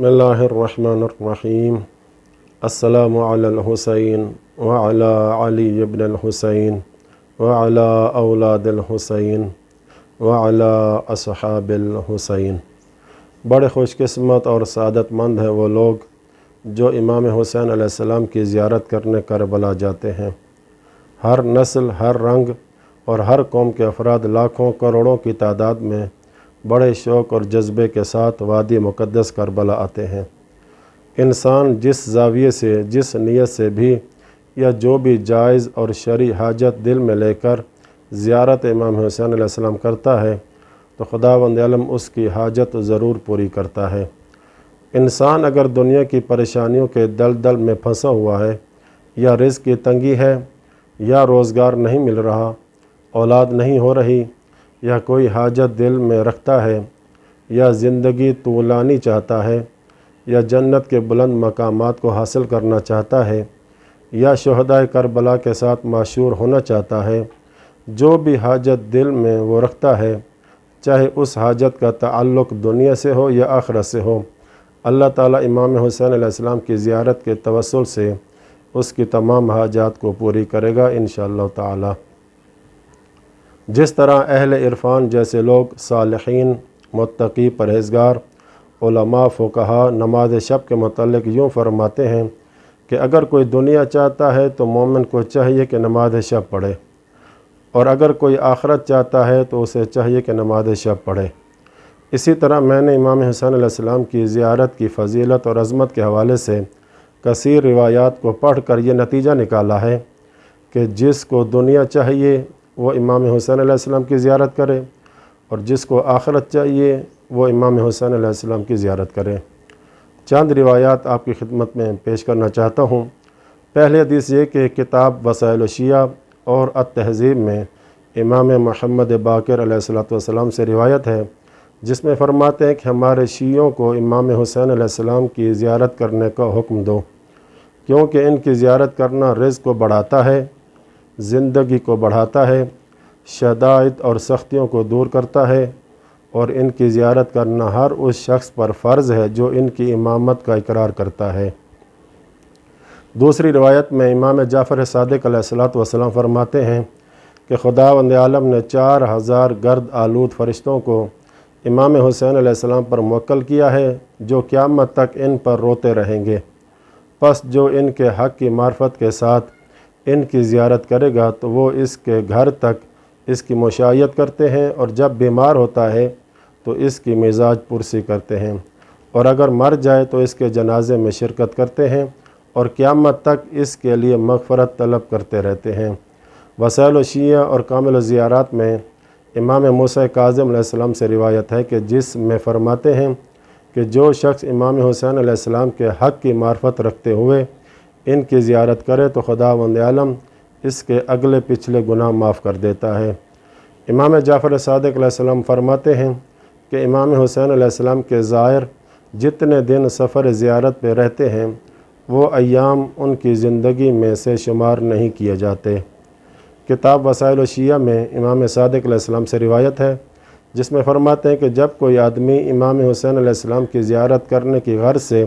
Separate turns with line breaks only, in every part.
بسم اللہ الرحمن الرحیم السلام علی الحسین وعلی علی ابن الحسین وعلی اولاد الحسین وعلی اصحاب الحسین۔ بڑے خوش قسمت اور سعادت مند ہیں وہ لوگ جو امام حسین علیہ السلام کی زیارت کرنے کربلا جاتے ہیں۔ ہر نسل، ہر رنگ اور ہر قوم کے افراد لاکھوں کروڑوں کی تعداد میں بڑے شوق اور جذبے کے ساتھ وادی مقدس کربلا آتے ہیں۔ انسان جس زاویے سے، جس نیت سے بھی یا جو بھی جائز اور شرعی حاجت دل میں لے کر زیارت امام حسین علیہ السلام کرتا ہے تو خداوند عالم اس کی حاجت ضرور پوری کرتا ہے۔ انسان اگر دنیا کی پریشانیوں کے دلدل میں پھنسا ہوا ہے، یا رزق کی تنگی ہے، یا روزگار نہیں مل رہا، اولاد نہیں ہو رہی، یا کوئی حاجت دل میں رکھتا ہے، یا زندگی طولانی چاہتا ہے، یا جنت کے بلند مقامات کو حاصل کرنا چاہتا ہے، یا شہدائے کربلا کے ساتھ معشور ہونا چاہتا ہے، جو بھی حاجت دل میں وہ رکھتا ہے، چاہے اس حاجت کا تعلق دنیا سے ہو یا آخرت سے ہو، اللہ تعالیٰ امام حسین علیہ السلام کی زیارت کے توسل سے اس کی تمام حاجات کو پوری کرے گا انشاءاللہ تعالیٰ۔ جس طرح اہل عرفان جیسے لوگ، صالحین، متقی، پرہیزگار، علماء، فقہا نماز شب کے متعلق یوں فرماتے ہیں کہ اگر کوئی دنیا چاہتا ہے تو مومن کو چاہیے کہ نماز شب پڑھے، اور اگر کوئی آخرت چاہتا ہے تو اسے چاہیے کہ نماز شب پڑھے۔ اسی طرح میں نے امام حسین علیہ السلام کی زیارت کی فضیلت اور عظمت کے حوالے سے کثیر روایات کو پڑھ کر یہ نتیجہ نکالا ہے کہ جس کو دنیا چاہیے وہ امام حسین علیہ السلام کی زیارت کرے، اور جس کو آخرت چاہیے وہ امام حسین علیہ السلام کی زیارت کرے۔ چند روایات آپ کی خدمت میں پیش کرنا چاہتا ہوں۔ پہلی حدیث یہ کہ کتاب وسائل الشیعہ اور التہذیب میں امام محمد باقر علیہ السلام سے روایت ہے، جس میں فرماتے ہیں کہ ہمارے شیعوں کو امام حسین علیہ السلام کی زیارت کرنے کا حکم دو، کیونکہ ان کی زیارت کرنا رزق کو بڑھاتا ہے، زندگی کو بڑھاتا ہے، شدائد اور سختیوں کو دور کرتا ہے، اور ان کی زیارت کرنا ہر اس شخص پر فرض ہے جو ان کی امامت کا اقرار کرتا ہے۔ دوسری روایت میں امام جعفر صادق علیہ السلام فرماتے ہیں کہ خداوند عالم نے 4000 گرد آلود فرشتوں کو امام حسین علیہ السلام پر موکل کیا ہے، جو قیامت تک ان پر روتے رہیں گے۔ پس جو ان کے حق کی معرفت کے ساتھ ان کی زیارت کرے گا تو وہ اس کے گھر تک اس کی مشایعت کرتے ہیں، اور جب بیمار ہوتا ہے تو اس کی مزاج پرسی کرتے ہیں، اور اگر مر جائے تو اس کے جنازے میں شرکت کرتے ہیں، اور قیامت تک اس کے لیے مغفرت طلب کرتے رہتے ہیں۔ وسائل الشیعہ اور کامل الزیارات میں امام موسیٰ کاظم علیہ السلام سے روایت ہے کہ جس میں فرماتے ہیں کہ جو شخص امام حسین علیہ السلام کے حق کی معرفت رکھتے ہوئے ان کی زیارت کرے تو خداوند عالم اس کے اگلے پچھلے گناہ معاف کر دیتا ہے۔ امام جعفر صادق علیہ السلام فرماتے ہیں کہ امام حسین علیہ السلام کے زائر جتنے دن سفر زیارت پہ رہتے ہیں وہ ایام ان کی زندگی میں سے شمار نہیں کیے جاتے۔ کتاب وسائل الشیعہ میں امام صادق علیہ السلام سے روایت ہے، جس میں فرماتے ہیں کہ جب کوئی آدمی امام حسین علیہ السلام کی زیارت کرنے کی غرض سے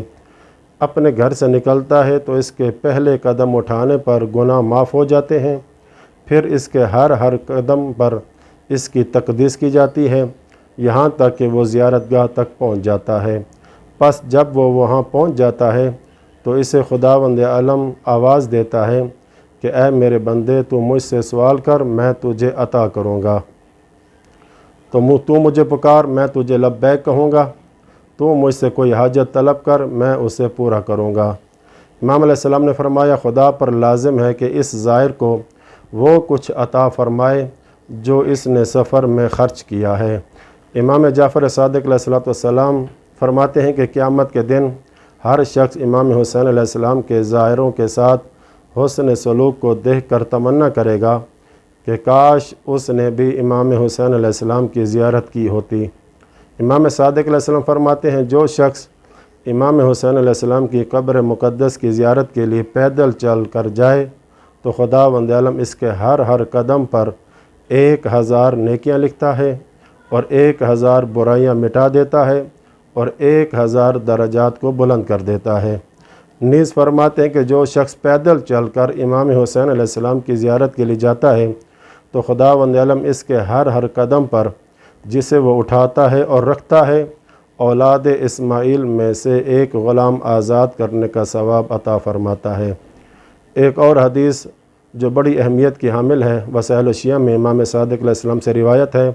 اپنے گھر سے نکلتا ہے تو اس کے پہلے قدم اٹھانے پر گناہ معاف ہو جاتے ہیں، پھر اس کے ہر قدم پر اس کی تقدیس کی جاتی ہے، یہاں تک کہ وہ زیارت گاہ تک پہنچ جاتا ہے۔ پس جب وہ وہاں پہنچ جاتا ہے تو اسے خداوند عالم آواز دیتا ہے کہ اے میرے بندے، تو مجھ سے سوال کر، میں تجھے عطا کروں گا، تو مجھے پکار، میں تجھے لبیک کہوں گا، تو مجھ سے کوئی حاجت طلب کر، میں اسے پورا کروں گا۔ امام علیہ السلام نے فرمایا خدا پر لازم ہے کہ اس زائر کو وہ کچھ عطا فرمائے جو اس نے سفر میں خرچ کیا ہے۔ امام جعفر صادق علیہ السلام فرماتے ہیں کہ قیامت کے دن ہر شخص امام حسین علیہ السلام کے زائروں کے ساتھ حسن سلوک کو دیکھ کر تمنا کرے گا کہ کاش اس نے بھی امام حسین علیہ السلام کی زیارت کی ہوتی۔ امام صادق علیہ السلام فرماتے ہیں جو شخص امام حسین علیہ السلام کی قبر مقدس کی زیارت کے لیے پیدل چل کر جائے تو خداوند عالم اس کے ہر قدم پر 1000 نیکیاں لکھتا ہے اور 1000 برائیاں مٹا دیتا ہے، اور 1000 درجات کو بلند کر دیتا ہے۔ نیز فرماتے ہیں کہ جو شخص پیدل چل کر امام حسین علیہ السلام کی زیارت کے لیے جاتا ہے تو خداوند عالم اس کے ہر قدم پر جسے وہ اٹھاتا ہے اور رکھتا ہے اولاد اسماعیل میں سے ایک غلام آزاد کرنے کا ثواب عطا فرماتا ہے۔ ایک اور حدیث جو بڑی اہمیت کی حامل ہے وسائل الشیعہ میں امام صادق علیہ السلام سے روایت ہے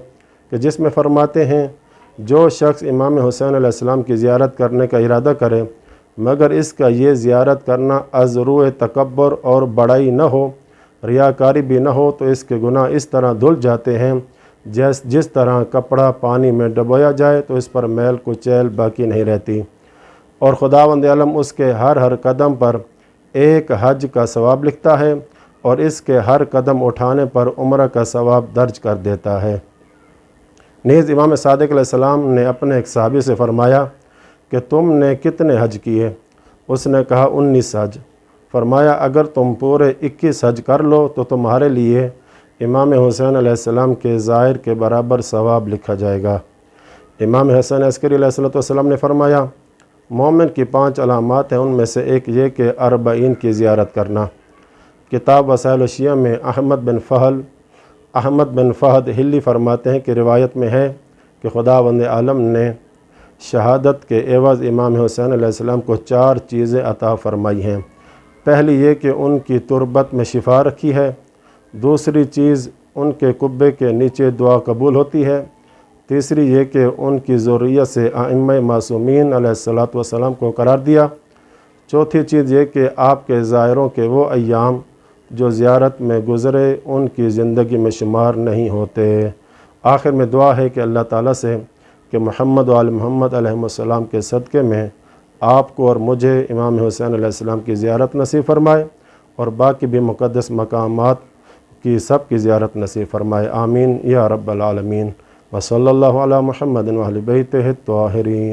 کہ جس میں فرماتے ہیں جو شخص امام حسین علیہ السلام کی زیارت کرنے کا ارادہ کرے مگر اس کا یہ زیارت کرنا از روئے تکبر اور بڑائی نہ ہو، ریاکاری بھی نہ ہو، تو اس کے گناہ اس طرح دھل جاتے ہیں جس طرح کپڑا پانی میں ڈبویا جائے تو اس پر میل کچیل باقی نہیں رہتی، اور خداوند عالم اس کے ہر قدم پر ایک حج کا ثواب لکھتا ہے اور اس کے ہر قدم اٹھانے پر عمرہ کا ثواب درج کر دیتا ہے۔ نیز امام صادق علیہ السلام نے اپنے ایک صحابی سے فرمایا کہ تم نے کتنے حج کیے؟ اس نے کہا 19 حج۔ فرمایا اگر تم پورے 21 حج کر لو تو تمہارے لیے امام حسین علیہ السلام کے زائر کے برابر ثواب لکھا جائے گا۔ امام حسین عسکری علیہ السلام نے فرمایا مومن کی 5 علامات ہیں، ان میں سے ایک یہ کہ 40 کی زیارت کرنا۔ کتاب وسائل الشیعہ میں احمد بن فہد ہلی فرماتے ہیں کہ روایت میں ہے کہ خداوند عالم نے شہادت کے عوض امام حسین علیہ السلام کو 4 چیزیں عطا فرمائی ہیں۔ پہلی یہ کہ ان کی تربت میں شفا رکھی ہے، دوسری چیز ان کے قبے کے نیچے دعا قبول ہوتی ہے، تیسری یہ کہ ان کی ذریت سے ائمہ معصومین علیہ السلام کو قرار دیا، چوتھی چیز یہ کہ آپ کے زائروں کے وہ ایام جو زیارت میں گزرے ان کی زندگی میں شمار نہیں ہوتے۔ آخر میں دعا ہے کہ اللہ تعالیٰ سے کہ محمد و آل محمد علیہ السلام کے صدقے میں آپ کو اور مجھے امام حسین علیہ السلام کی زیارت نصیب فرمائے اور باقی بھی مقدس مقامات کی سب کی زیارت نصیب فرمائے، آمین یا رب العالمین۔ وصلی اللہ علی محمد و اہل بیتہ الطاہرین۔